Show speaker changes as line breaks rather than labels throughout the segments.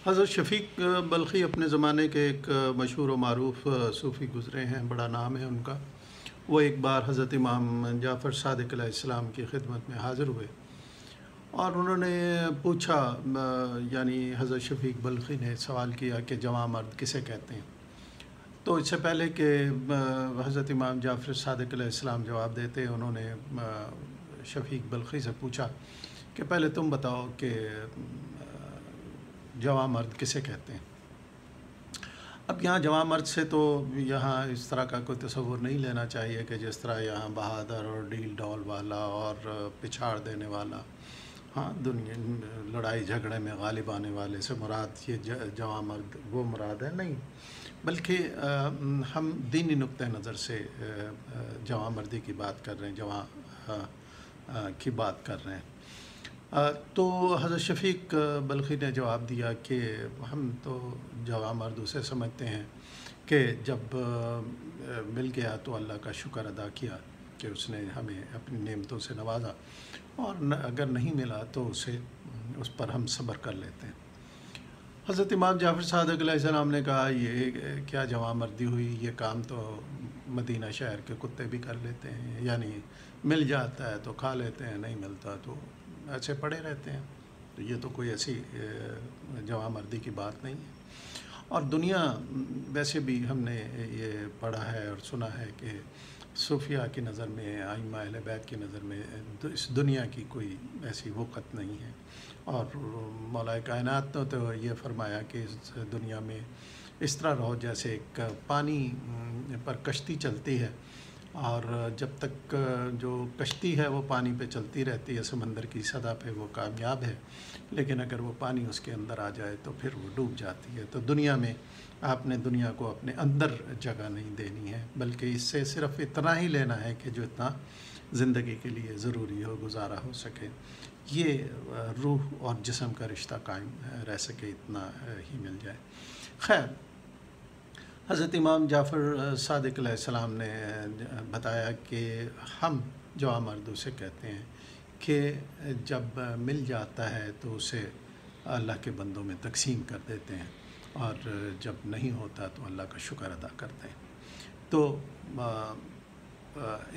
حضرت شفیق بلخی اپنے زمانے کے ایک مشہور و معروف صوفی گزرے ہیں، بڑا نام ہے ان کا۔ وہ ایک بار حضرت امام جعفر صادق علیہ السلام کی خدمت میں حاضر ہوئے اور انہوں نے پوچھا، یعنی حضرت شفیق بلخی نے سوال کیا کہ جوان مرد کسے کہتے ہیں؟ تو اس سے پہلے کہ حضرت امام جعفر صادق علیہ السلام جواب دیتے، انہوں نے شفیق بلخی سے پوچھا کہ پہلے تم بتاؤ کہ جوان مرد کسے کہتے ہیں؟ اب یہاں جوان مرد سے تو یہاں اس طرح کا کوئی تصور نہیں لینا چاہیے کہ جس طرح یہاں بہادر اور ڈیل ڈول والا اور پچھاڑ دینے والا، ہاں دنیا لڑائی جھگڑے میں غالب آنے والے سے مراد یہ جوان مرد وہ مراد ہے، نہیں، بلکہ ہم دینی نقطہ نظر سے جوان مردی کی بات کر رہے ہیں، جوان کی بات کر رہے ہیں۔ تو حضرت شفیق بلخی نے جواب دیا کہ ہم تو جوان مرد اسے سمجھتے ہیں کہ جب مل گیا تو اللہ کا شکر ادا کیا کہ اس نے ہمیں اپنی نعمتوں سے نوازا، اور اگر نہیں ملا تو اس پر ہم صبر کر لیتے ہیں۔ حضرت امام جعفر صادق علیہ السلام نے کہا، یہ کیا جوان مردی ہوئی؟ یہ کام تو مدینہ شہر کے کتے بھی کر لیتے ہیں، یعنی مل جاتا ہے تو کھا لیتے ہیں، نہیں ملتا تو ایسے پڑے رہتے ہیں، تو یہ تو کوئی ایسی جوان مردی کی بات نہیں ہے۔ اور دنیا ویسے بھی ہم نے یہ پڑھا ہے اور سنا ہے کہ صوفیاء کی نظر میں، ائمہ اہل بیت کی نظر میں اس دنیا کی کوئی ایسی وقت نہیں ہے، اور مولا کائنات نے تو یہ فرمایا کہ اس دنیا میں اس طرح رہو جیسے ایک پانی پر کشتی چلتی ہے، اور جب تک جو کشتی ہے وہ پانی پہ چلتی رہتی ہے، سمندر کی سطح پہ وہ کامیاب ہے، لیکن اگر وہ پانی اس کے اندر آ جائے تو پھر وہ ڈوب جاتی ہے۔ تو دنیا میں آپ نے دنیا کو اپنے اندر جگہ نہیں دینی ہے، بلکہ اس سے صرف اتنا ہی لینا ہے کہ جو اتنا زندگی کے لیے ضروری ہو، گزارا ہو سکے، یہ روح اور جسم کا رشتہ قائم رہ سکے، اتنا ہی مل جائے۔ خیر، حضرت امام جعفر صادق علیہ السلام نے بتایا کہ ہم جوان مردوں سے کہتے ہیں کہ جب مل جاتا ہے تو اسے اللہ کے بندوں میں تقسیم کر دیتے ہیں، اور جب نہیں ہوتا تو اللہ کا شکر ادا کرتے ہیں۔ تو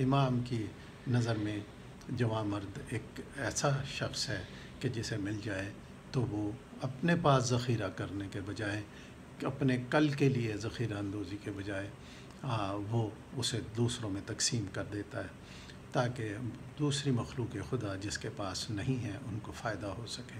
امام کی نظر میں جوان مرد ایک ایسا شخص ہے کہ جسے مل جائے تو وہ اپنے پاس ذخیرہ کرنے کے بجائے، اپنے کل کے لیے ذخیرہ اندوزی کے بجائے وہ اسے دوسروں میں تقسیم کر دیتا ہے، تاکہ دوسری مخلوق خدا جس کے پاس نہیں ہے ان کو فائدہ ہو سکے۔